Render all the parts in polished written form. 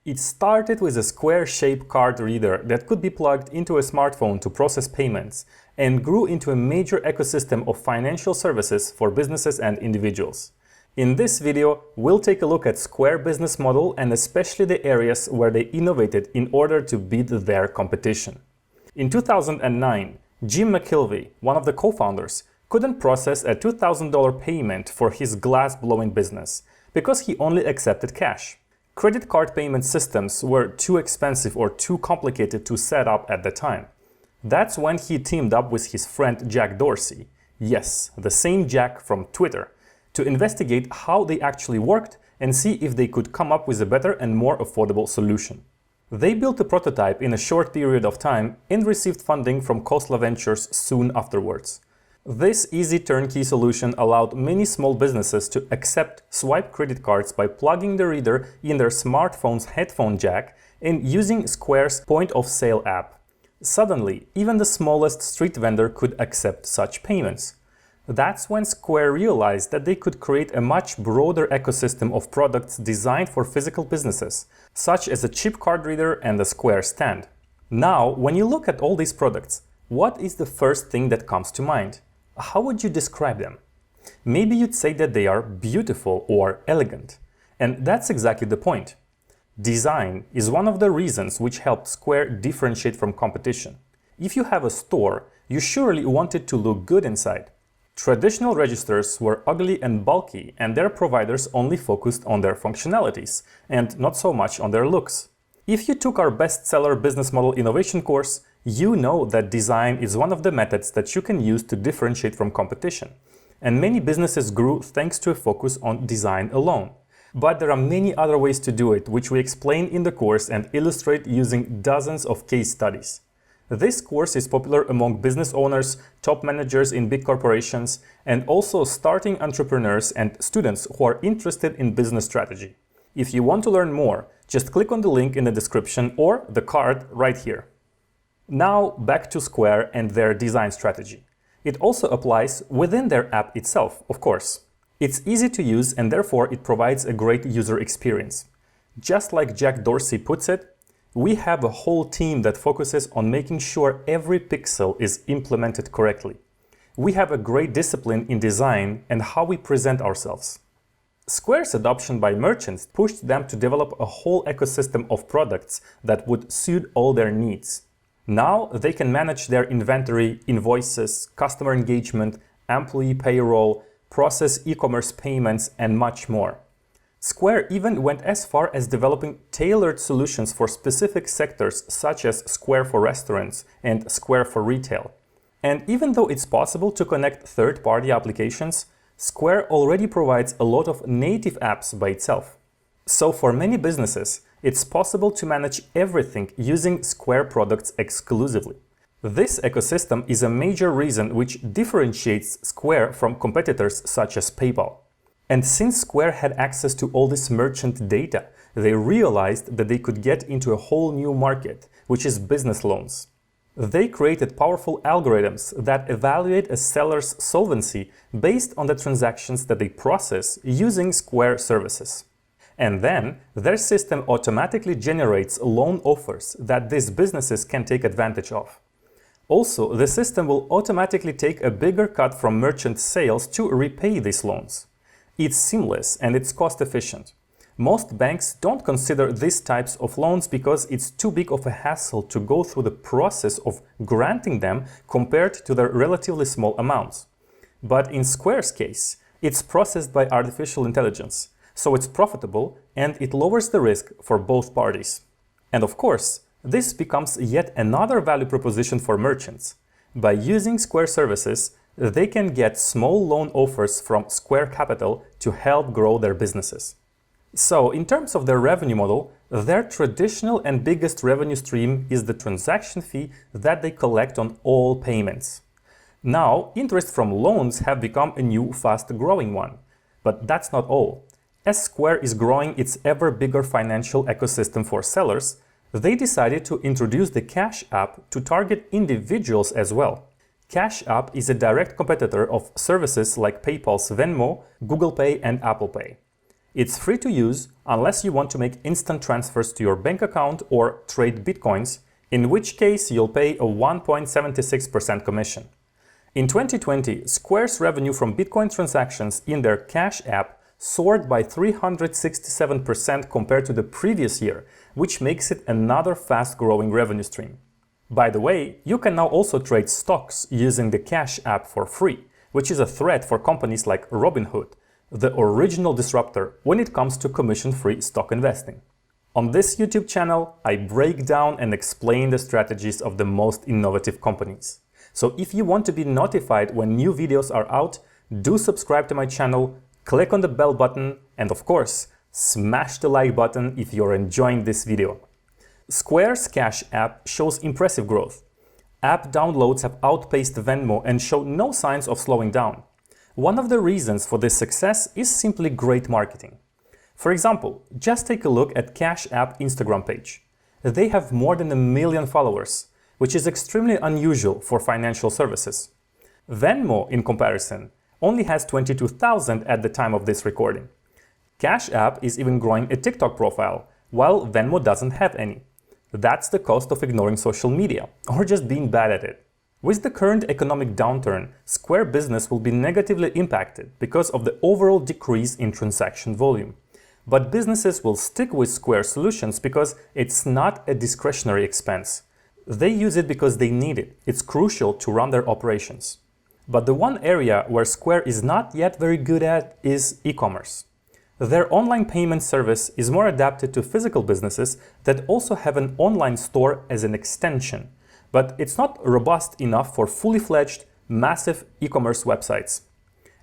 It started with a square-shaped card reader that could be plugged into a smartphone to process payments, and grew into a major ecosystem of financial services for businesses and individuals. In this video, we'll take a look at Square business model and especially the areas where they innovated in order to beat their competition. In 2009, Jim McKelvey, one of the co-founders, couldn't process a $2,000 payment for his glass-blowing business because he only accepted cash. Credit card payment systems were too expensive or too complicated to set up at the time. That's when he teamed up with his friend Jack Dorsey, yes, the same Jack from Twitter, to investigate how they actually worked and see if they could come up with a better and more affordable solution. They built a prototype in a short period of time and received funding from Khosla Ventures soon afterwards. This easy turnkey solution allowed many small businesses to accept swipe credit cards by plugging the reader in their smartphone's headphone jack and using Square's point-of-sale app. Suddenly, even the smallest street vendor could accept such payments. That's when Square realized that they could create a much broader ecosystem of products designed for physical businesses, such as a chip card reader and a Square stand. Now, when you look at all these products, what is the first thing that comes to mind? How would you describe them? Maybe you'd say that they are beautiful or elegant. And that's exactly the point. Design is one of the reasons which helped Square differentiate from competition. If you have a store, you surely want it to look good inside. Traditional registers were ugly and bulky, and their providers only focused on their functionalities, and not so much on their looks. If you took our bestseller business model innovation course, you know that design is one of the methods that you can use to differentiate from competition. And many businesses grew thanks to a focus on design alone. But there are many other ways to do it, which we explain in the course and illustrate using dozens of case studies. This course is popular among business owners, top managers in big corporations, and also starting entrepreneurs and students who are interested in business strategy. If you want to learn more, just click on the link in the description or the card right here. Now back to Square and their design strategy. It also applies within their app itself, of course. It's easy to use and therefore it provides a great user experience. Just like Jack Dorsey puts it, we have a whole team that focuses on making sure every pixel is implemented correctly. We have a great discipline in design and how we present ourselves. Square's adoption by merchants pushed them to develop a whole ecosystem of products that would suit all their needs. Now they can manage their inventory, invoices, customer engagement, employee payroll, process e-commerce payments, and much more. Square even went as far as developing tailored solutions for specific sectors such as Square for Restaurants and Square for Retail. And even though it's possible to connect third-party applications, Square already provides a lot of native apps by itself. So for many businesses, it's possible to manage everything using Square products exclusively. This ecosystem is a major reason which differentiates Square from competitors such as PayPal. And since Square had access to all this merchant data, they realized that they could get into a whole new market, which is business loans. They created powerful algorithms that evaluate a seller's solvency based on the transactions that they process using Square services. And then their system automatically generates loan offers that these businesses can take advantage of. Also, the system will automatically take a bigger cut from merchant sales to repay these loans. It's seamless and it's cost efficient. Most banks don't consider these types of loans because it's too big of a hassle to go through the process of granting them compared to their relatively small amounts. But in Square's case, it's processed by artificial intelligence. So it's profitable and it lowers the risk for both parties. And of course, this becomes yet another value proposition for merchants. By using Square services, they can get small loan offers from Square Capital to help grow their businesses. So in terms of their revenue model, their traditional and biggest revenue stream is the transaction fee that they collect on all payments. Now, interest from loans have become a new fast-growing one. But that's not all. As Square is growing its ever bigger financial ecosystem for sellers, they decided to introduce the Cash App to target individuals as well. Cash App is a direct competitor of services like PayPal's Venmo, Google Pay, and Apple Pay. It's free to use unless you want to make instant transfers to your bank account or trade bitcoins, in which case you'll pay a 1.76% commission. In 2020, Square's revenue from Bitcoin transactions in their Cash App soared by 367% compared to the previous year, which makes it another fast-growing revenue stream. By the way, you can now also trade stocks using the Cash App for free, which is a threat for companies like Robinhood, the original disruptor when it comes to commission-free stock investing. On this YouTube channel, I break down and explain the strategies of the most innovative companies. So if you want to be notified when new videos are out, do subscribe to my channel, click on the bell button, and of course, smash the like button if you're enjoying this video. Square's Cash App shows impressive growth. App downloads have outpaced Venmo and show no signs of slowing down. One of the reasons for this success is simply great marketing. For example, just take a look at Cash App Instagram page. They have more than 1 million followers, which is extremely unusual for financial services. Venmo, in comparison, only has 22,000 at the time of this recording. Cash App is even growing a TikTok profile, while Venmo doesn't have any. That's the cost of ignoring social media, or just being bad at it. With the current economic downturn, Square business will be negatively impacted because of the overall decrease in transaction volume. But businesses will stick with Square solutions because it's not a discretionary expense. They use it because they need it. It's crucial to run their operations. But the one area where Square is not yet very good at is e-commerce. Their online payment service is more adapted to physical businesses that also have an online store as an extension, but it's not robust enough for fully fledged, massive e-commerce websites.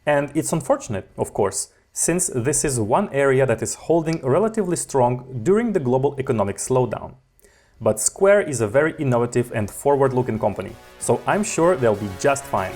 And it's unfortunate, of course, since this is one area that is holding relatively strong during the global economic slowdown. But Square is a very innovative and forward-looking company, so I'm sure they'll be just fine.